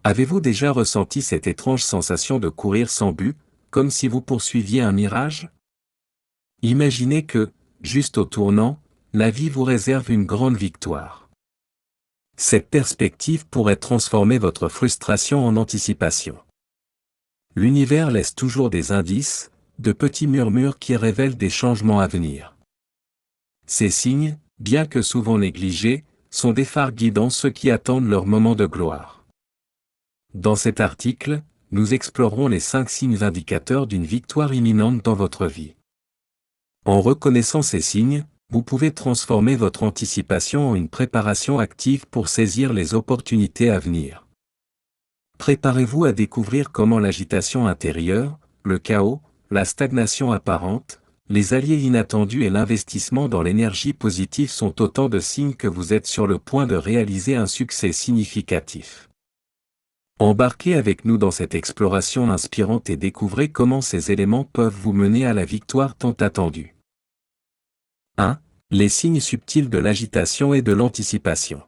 Avez-vous déjà ressenti cette étrange sensation de courir sans but, comme si vous poursuiviez un mirage? Imaginez que, juste au tournant, la vie vous réserve une grande victoire. Cette perspective pourrait transformer votre frustration en anticipation. L'univers laisse toujours des indices, de petits murmures qui révèlent des changements à venir. Ces signes, bien que souvent négligés, sont des phares guidant ceux qui attendent leur moment de gloire. Dans cet article, nous explorerons les 5 signes indicateurs d'une victoire imminente dans votre vie. En reconnaissant ces signes, vous pouvez transformer votre anticipation en une préparation active pour saisir les opportunités à venir. Préparez-vous à découvrir comment l'agitation intérieure, le chaos, la stagnation apparente, les alliés inattendus et l'investissement dans l'énergie positive sont autant de signes que vous êtes sur le point de réaliser un succès significatif. Embarquez avec nous dans cette exploration inspirante et découvrez comment ces éléments peuvent vous mener à la victoire tant attendue. 1. Les signes subtils de l'agitation et de l'anticipation.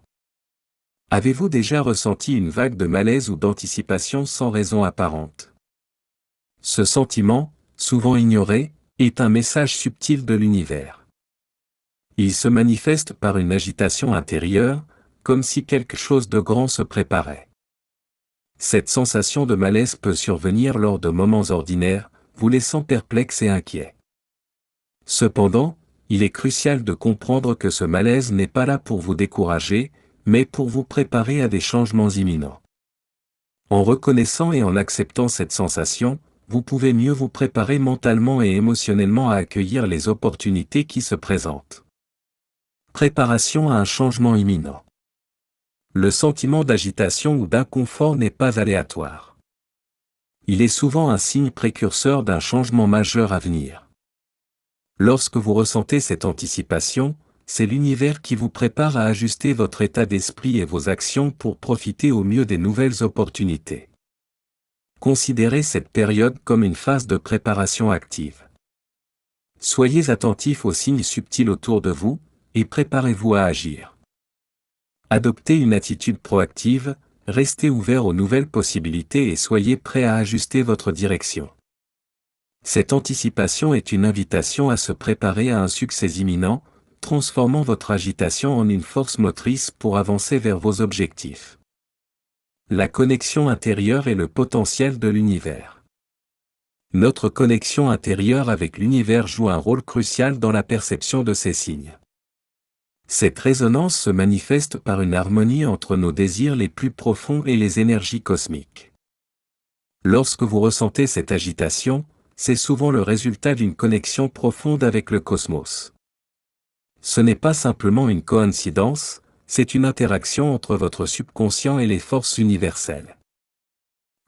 Avez-vous déjà ressenti une vague de malaise ou d'anticipation sans raison apparente? Ce sentiment, souvent ignoré, est un message subtil de l'univers. Il se manifeste par une agitation intérieure, comme si quelque chose de grand se préparait. Cette sensation de malaise peut survenir lors de moments ordinaires, vous laissant perplexe et inquiet. Cependant, il est crucial de comprendre que ce malaise n'est pas là pour vous décourager, mais pour vous préparer à des changements imminents. En reconnaissant et en acceptant cette sensation, vous pouvez mieux vous préparer mentalement et émotionnellement à accueillir les opportunités qui se présentent. Préparation à un changement imminent. Le sentiment d'agitation ou d'inconfort n'est pas aléatoire. Il est souvent un signe précurseur d'un changement majeur à venir. Lorsque vous ressentez cette anticipation, c'est l'univers qui vous prépare à ajuster votre état d'esprit et vos actions pour profiter au mieux des nouvelles opportunités. Considérez cette période comme une phase de préparation active. Soyez attentifs aux signes subtils autour de vous, et préparez-vous à agir. Adoptez une attitude proactive, restez ouvert aux nouvelles possibilités et soyez prêt à ajuster votre direction. Cette anticipation est une invitation à se préparer à un succès imminent, transformant votre agitation en une force motrice pour avancer vers vos objectifs. La connexion intérieure et le potentiel de l'univers. Notre connexion intérieure avec l'univers joue un rôle crucial dans la perception de ces signes. Cette résonance se manifeste par une harmonie entre nos désirs les plus profonds et les énergies cosmiques. Lorsque vous ressentez cette agitation, c'est souvent le résultat d'une connexion profonde avec le cosmos. Ce n'est pas simplement une coïncidence, c'est une interaction entre votre subconscient et les forces universelles.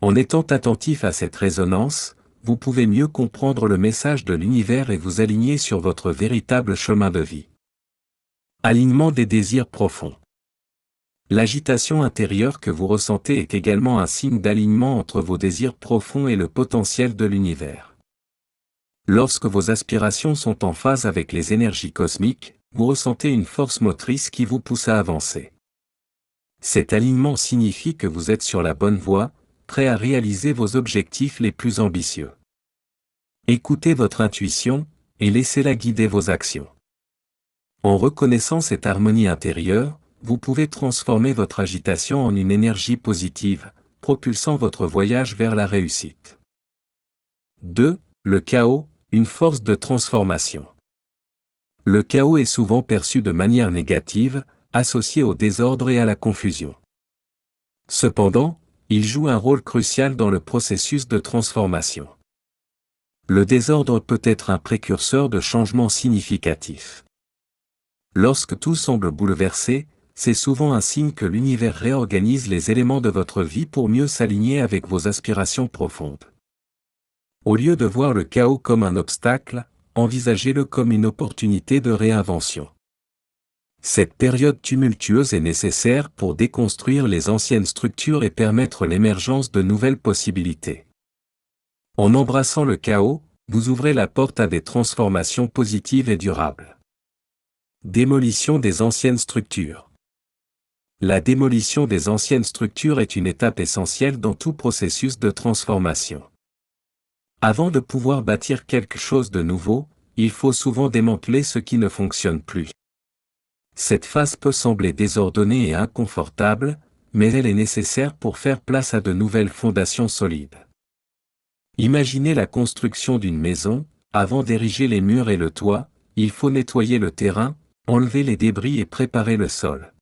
En étant attentif à cette résonance, vous pouvez mieux comprendre le message de l'univers et vous aligner sur votre véritable chemin de vie. Alignement des désirs profonds. L'agitation intérieure que vous ressentez est également un signe d'alignement entre vos désirs profonds et le potentiel de l'univers. Lorsque vos aspirations sont en phase avec les énergies cosmiques, vous ressentez une force motrice qui vous pousse à avancer. Cet alignement signifie que vous êtes sur la bonne voie, prêt à réaliser vos objectifs les plus ambitieux. Écoutez votre intuition, et laissez-la guider vos actions. En reconnaissant cette harmonie intérieure, vous pouvez transformer votre agitation en une énergie positive, propulsant votre voyage vers la réussite. 2. Le chaos, une force de transformation. Le chaos est souvent perçu de manière négative, associé au désordre et à la confusion. Cependant, il joue un rôle crucial dans le processus de transformation. Le désordre peut être un précurseur de changements significatifs. Lorsque tout semble bouleversé, c'est souvent un signe que l'univers réorganise les éléments de votre vie pour mieux s'aligner avec vos aspirations profondes. Au lieu de voir le chaos comme un obstacle, envisagez-le comme une opportunité de réinvention. Cette période tumultueuse est nécessaire pour déconstruire les anciennes structures et permettre l'émergence de nouvelles possibilités. En embrassant le chaos, vous ouvrez la porte à des transformations positives et durables. Démolition des anciennes structures. La démolition des anciennes structures est une étape essentielle dans tout processus de transformation. Avant de pouvoir bâtir quelque chose de nouveau, il faut souvent démanteler ce qui ne fonctionne plus. Cette phase peut sembler désordonnée et inconfortable, mais elle est nécessaire pour faire place à de nouvelles fondations solides. Imaginez la construction d'une maison. Avant d'ériger les murs et le toit, il faut nettoyer le terrain, enlever les débris et préparer le sol.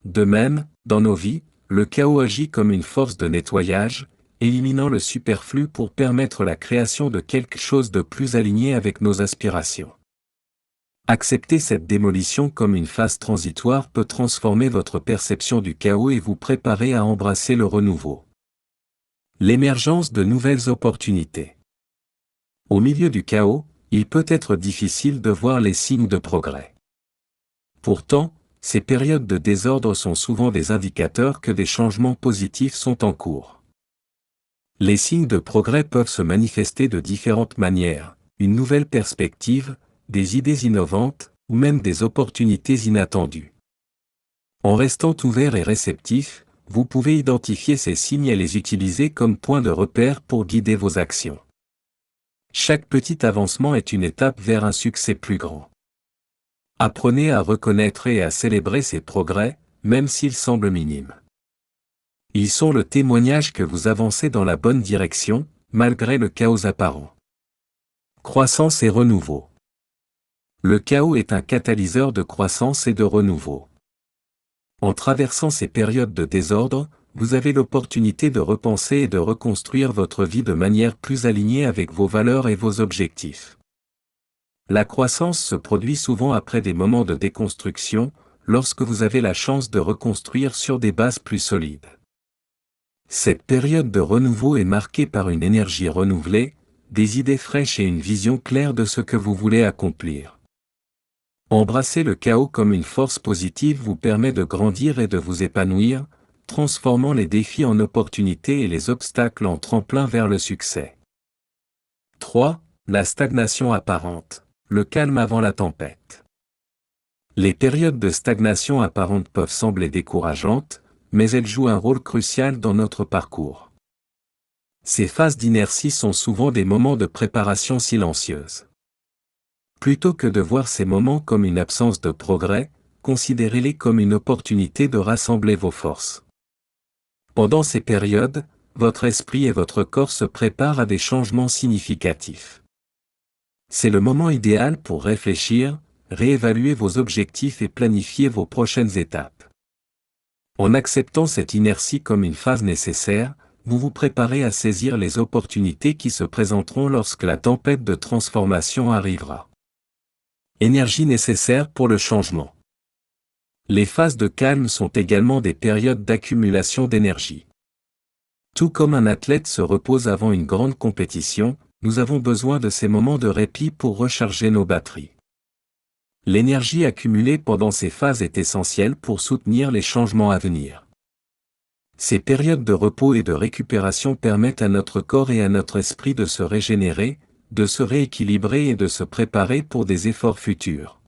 De même, dans nos vies, le chaos agit comme une force de nettoyage, éliminant le superflu pour permettre la création de quelque chose de plus aligné avec nos aspirations. Accepter cette démolition comme une phase transitoire peut transformer votre perception du chaos et vous préparer à embrasser le renouveau. L'émergence de nouvelles opportunités. Au milieu du chaos, il peut être difficile de voir les signes de progrès. Pourtant, ces périodes de désordre sont souvent des indicateurs que des changements positifs sont en cours. Les signes de progrès peuvent se manifester de différentes manières, une nouvelle perspective, des idées innovantes, ou même des opportunités inattendues. En restant ouvert et réceptif, vous pouvez identifier ces signes et les utiliser comme point de repère pour guider vos actions. Chaque petit avancement est une étape vers un succès plus grand. Apprenez à reconnaître et à célébrer ces progrès, même s'ils semblent minimes. Ils sont le témoignage que vous avancez dans la bonne direction, malgré le chaos apparent. Croissance et renouveau. Le chaos est un catalyseur de croissance et de renouveau. En traversant ces périodes de désordre, vous avez l'opportunité de repenser et de reconstruire votre vie de manière plus alignée avec vos valeurs et vos objectifs. La croissance se produit souvent après des moments de déconstruction, lorsque vous avez la chance de reconstruire sur des bases plus solides. Cette période de renouveau est marquée par une énergie renouvelée, des idées fraîches et une vision claire de ce que vous voulez accomplir. Embrasser le chaos comme une force positive vous permet de grandir et de vous épanouir, transformant les défis en opportunités et les obstacles en tremplin vers le succès. 3. La stagnation apparente, le calme avant la tempête. Les périodes de stagnation apparente peuvent sembler décourageantes, mais elles jouent un rôle crucial dans notre parcours. Ces phases d'inertie sont souvent des moments de préparation silencieuse. Plutôt que de voir ces moments comme une absence de progrès, considérez-les comme une opportunité de rassembler vos forces. Pendant ces périodes, votre esprit et votre corps se préparent à des changements significatifs. C'est le moment idéal pour réfléchir, réévaluer vos objectifs et planifier vos prochaines étapes. En acceptant cette inertie comme une phase nécessaire, vous vous préparez à saisir les opportunités qui se présenteront lorsque la tempête de transformation arrivera. Énergie nécessaire pour le changement. Les phases de calme sont également des périodes d'accumulation d'énergie. Tout comme un athlète se repose avant une grande compétition, nous avons besoin de ces moments de répit pour recharger nos batteries. L'énergie accumulée pendant ces phases est essentielle pour soutenir les changements à venir. Ces périodes de repos et de récupération permettent à notre corps et à notre esprit de se régénérer, de se rééquilibrer et de se préparer pour des efforts futurs.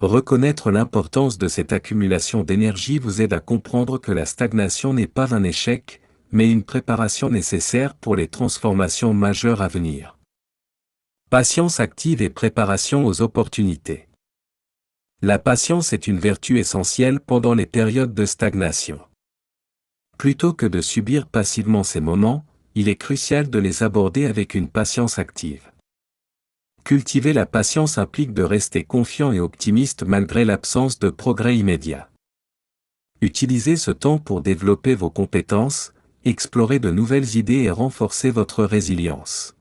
Reconnaître l'importance de cette accumulation d'énergie vous aide à comprendre que la stagnation n'est pas un échec, mais une préparation nécessaire pour les transformations majeures à venir. Patience active et préparation aux opportunités. La patience est une vertu essentielle pendant les périodes de stagnation. Plutôt que de subir passivement ces moments, il est crucial de les aborder avec une patience active. Cultiver la patience implique de rester confiant et optimiste malgré l'absence de progrès immédiat. Utilisez ce temps pour développer vos compétences, explorer de nouvelles idées et renforcer votre résilience.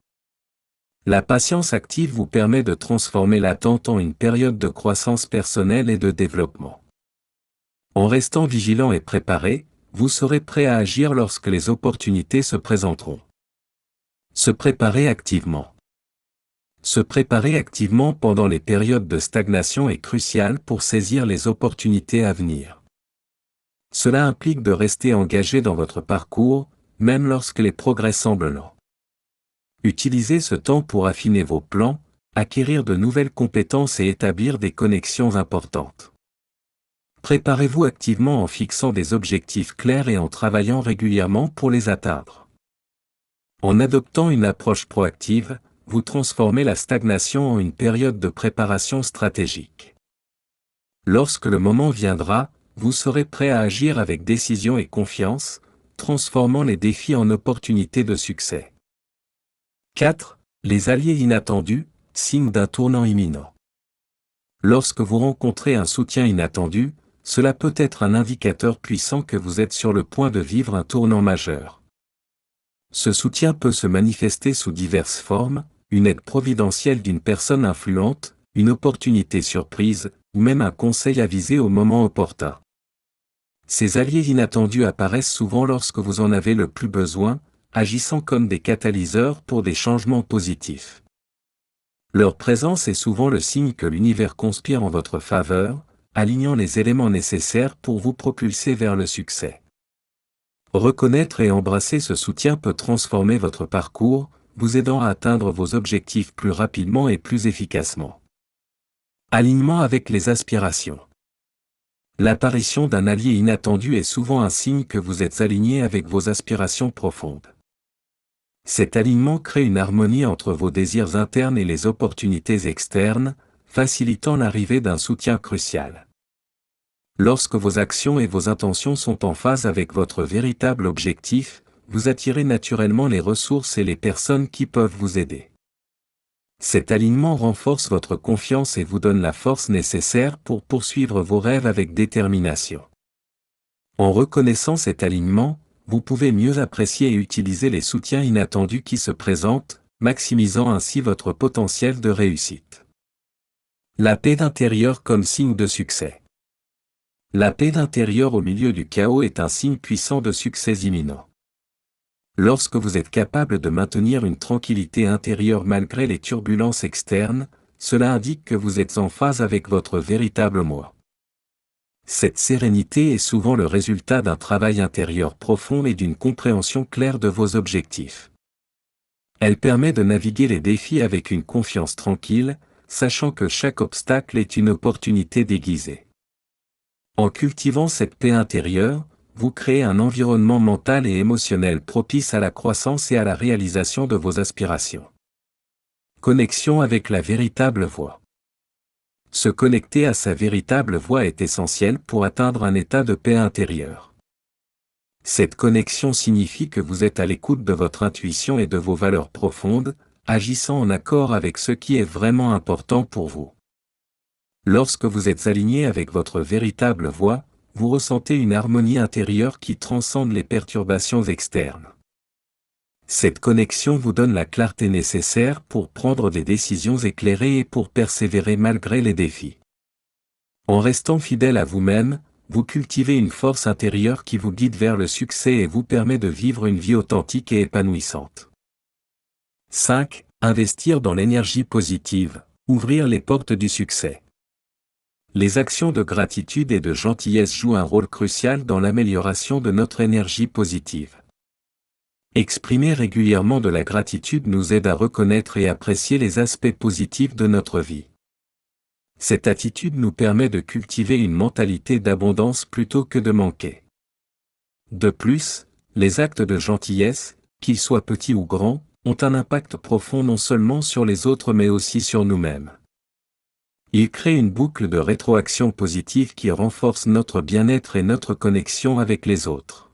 La patience active vous permet de transformer l'attente en une période de croissance personnelle et de développement. En restant vigilant et préparé, vous serez prêt à agir lorsque les opportunités se présenteront. Se préparer activement. Se préparer activement pendant les périodes de stagnation est crucial pour saisir les opportunités à venir. Cela implique de rester engagé dans votre parcours, même lorsque les progrès semblent lents. Utilisez ce temps pour affiner vos plans, acquérir de nouvelles compétences et établir des connexions importantes. Préparez-vous activement en fixant des objectifs clairs et en travaillant régulièrement pour les atteindre. En adoptant une approche proactive, vous transformez la stagnation en une période de préparation stratégique. Lorsque le moment viendra, vous serez prêt à agir avec décision et confiance, transformant les défis en opportunités de succès. 4. Les alliés inattendus, signe d'un tournant imminent. Lorsque vous rencontrez un soutien inattendu, cela peut être un indicateur puissant que vous êtes sur le point de vivre un tournant majeur. Ce soutien peut se manifester sous diverses formes, une aide providentielle d'une personne influente, une opportunité surprise, ou même un conseil avisé au moment opportun. Ces alliés inattendus apparaissent souvent lorsque vous en avez le plus besoin, agissant comme des catalyseurs pour des changements positifs. Leur présence est souvent le signe que l'univers conspire en votre faveur, alignant les éléments nécessaires pour vous propulser vers le succès. Reconnaître et embrasser ce soutien peut transformer votre parcours, vous aidant à atteindre vos objectifs plus rapidement et plus efficacement. Alignement avec les aspirations. L'apparition d'un allié inattendu est souvent un signe que vous êtes aligné avec vos aspirations profondes. Cet alignement crée une harmonie entre vos désirs internes et les opportunités externes, facilitant l'arrivée d'un soutien crucial. Lorsque vos actions et vos intentions sont en phase avec votre véritable objectif, vous attirez naturellement les ressources et les personnes qui peuvent vous aider. Cet alignement renforce votre confiance et vous donne la force nécessaire pour poursuivre vos rêves avec détermination. En reconnaissant cet alignement, vous pouvez mieux apprécier et utiliser les soutiens inattendus qui se présentent, maximisant ainsi votre potentiel de réussite. La paix intérieure comme signe de succès. La paix intérieure au milieu du chaos est un signe puissant de succès imminent. Lorsque vous êtes capable de maintenir une tranquillité intérieure malgré les turbulences externes, cela indique que vous êtes en phase avec votre véritable moi. Cette sérénité est souvent le résultat d'un travail intérieur profond et d'une compréhension claire de vos objectifs. Elle permet de naviguer les défis avec une confiance tranquille, sachant que chaque obstacle est une opportunité déguisée. En cultivant cette paix intérieure, vous créez un environnement mental et émotionnel propice à la croissance et à la réalisation de vos aspirations. Connexion avec la véritable voie. Se connecter à sa véritable voie est essentiel pour atteindre un état de paix intérieure. Cette connexion signifie que vous êtes à l'écoute de votre intuition et de vos valeurs profondes, agissant en accord avec ce qui est vraiment important pour vous. Lorsque vous êtes aligné avec votre véritable voie, vous ressentez une harmonie intérieure qui transcende les perturbations externes. Cette connexion vous donne la clarté nécessaire pour prendre des décisions éclairées et pour persévérer malgré les défis. En restant fidèle à vous-même, vous cultivez une force intérieure qui vous guide vers le succès et vous permet de vivre une vie authentique et épanouissante. 5. Investir dans l'énergie positive, ouvrir les portes du succès. Les actions de gratitude et de gentillesse jouent un rôle crucial dans l'amélioration de notre énergie positive. Exprimer régulièrement de la gratitude nous aide à reconnaître et apprécier les aspects positifs de notre vie. Cette attitude nous permet de cultiver une mentalité d'abondance plutôt que de manquer. De plus, les actes de gentillesse, qu'ils soient petits ou grands, ont un impact profond non seulement sur les autres mais aussi sur nous-mêmes. Ils créent une boucle de rétroaction positive qui renforce notre bien-être et notre connexion avec les autres.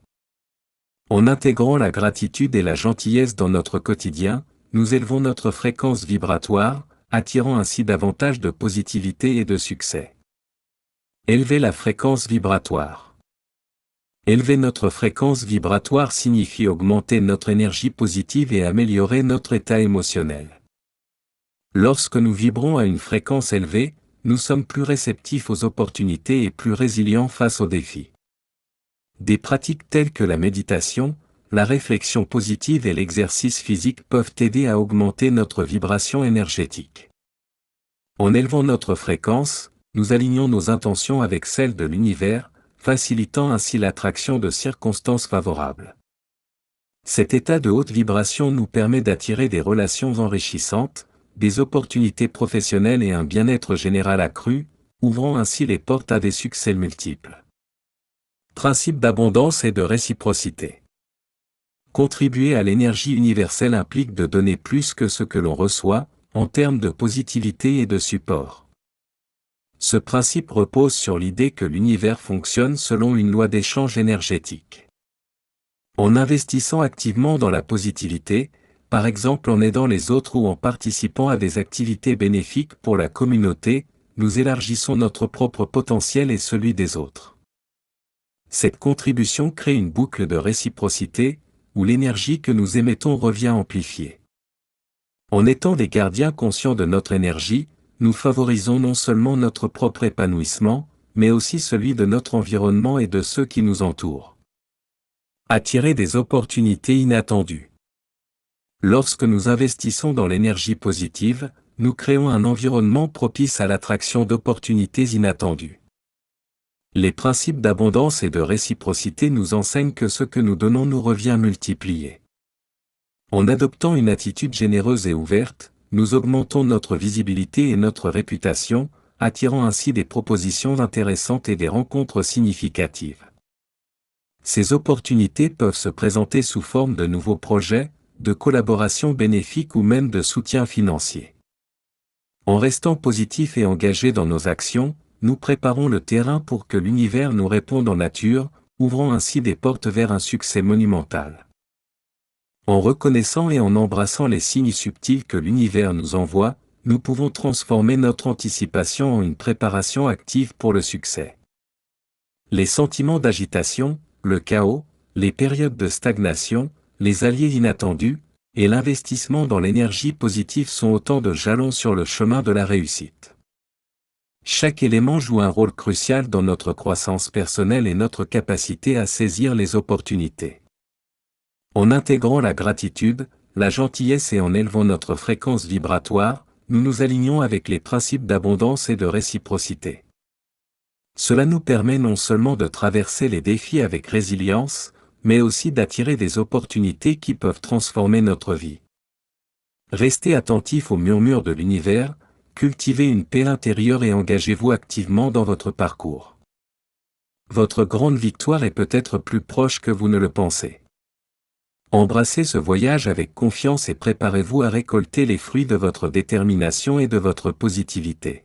En intégrant la gratitude et la gentillesse dans notre quotidien, nous élevons notre fréquence vibratoire, attirant ainsi davantage de positivité et de succès. Élever la fréquence vibratoire. Élever notre fréquence vibratoire signifie augmenter notre énergie positive et améliorer notre état émotionnel. Lorsque nous vibrons à une fréquence élevée, nous sommes plus réceptifs aux opportunités et plus résilients face aux défis. Des pratiques telles que la méditation, la réflexion positive et l'exercice physique peuvent aider à augmenter notre vibration énergétique. En élevant notre fréquence, nous alignons nos intentions avec celles de l'univers, facilitant ainsi l'attraction de circonstances favorables. Cet état de haute vibration nous permet d'attirer des relations enrichissantes, des opportunités professionnelles et un bien-être général accru, ouvrant ainsi les portes à des succès multiples. Principe d'abondance et de réciprocité. Contribuer à l'énergie universelle implique de donner plus que ce que l'on reçoit, en termes de positivité et de support. Ce principe repose sur l'idée que l'univers fonctionne selon une loi d'échange énergétique. En investissant activement dans la positivité, par exemple en aidant les autres ou en participant à des activités bénéfiques pour la communauté, nous élargissons notre propre potentiel et celui des autres. Cette contribution crée une boucle de réciprocité, où l'énergie que nous émettons revient amplifiée. En étant des gardiens conscients de notre énergie, nous favorisons non seulement notre propre épanouissement, mais aussi celui de notre environnement et de ceux qui nous entourent. Attirer des opportunités inattendues. Lorsque nous investissons dans l'énergie positive, nous créons un environnement propice à l'attraction d'opportunités inattendues. Les principes d'abondance et de réciprocité nous enseignent que ce que nous donnons nous revient multiplié. En adoptant une attitude généreuse et ouverte, nous augmentons notre visibilité et notre réputation, attirant ainsi des propositions intéressantes et des rencontres significatives. Ces opportunités peuvent se présenter sous forme de nouveaux projets, de collaborations bénéfiques ou même de soutien financier. En restant positifs et engagés dans nos actions, nous préparons le terrain pour que l'univers nous réponde en nature, ouvrant ainsi des portes vers un succès monumental. En reconnaissant et en embrassant les signes subtils que l'univers nous envoie, nous pouvons transformer notre anticipation en une préparation active pour le succès. Les sentiments d'agitation, le chaos, les périodes de stagnation, les alliés inattendus, et l'investissement dans l'énergie positive sont autant de jalons sur le chemin de la réussite. Chaque élément joue un rôle crucial dans notre croissance personnelle et notre capacité à saisir les opportunités. En intégrant la gratitude, la gentillesse et en élevant notre fréquence vibratoire, nous nous alignons avec les principes d'abondance et de réciprocité. Cela nous permet non seulement de traverser les défis avec résilience, mais aussi d'attirer des opportunités qui peuvent transformer notre vie. Restez attentif aux murmures de l'univers, cultivez une paix intérieure et engagez-vous activement dans votre parcours. Votre grande victoire est peut-être plus proche que vous ne le pensez. Embrassez ce voyage avec confiance et préparez-vous à récolter les fruits de votre détermination et de votre positivité.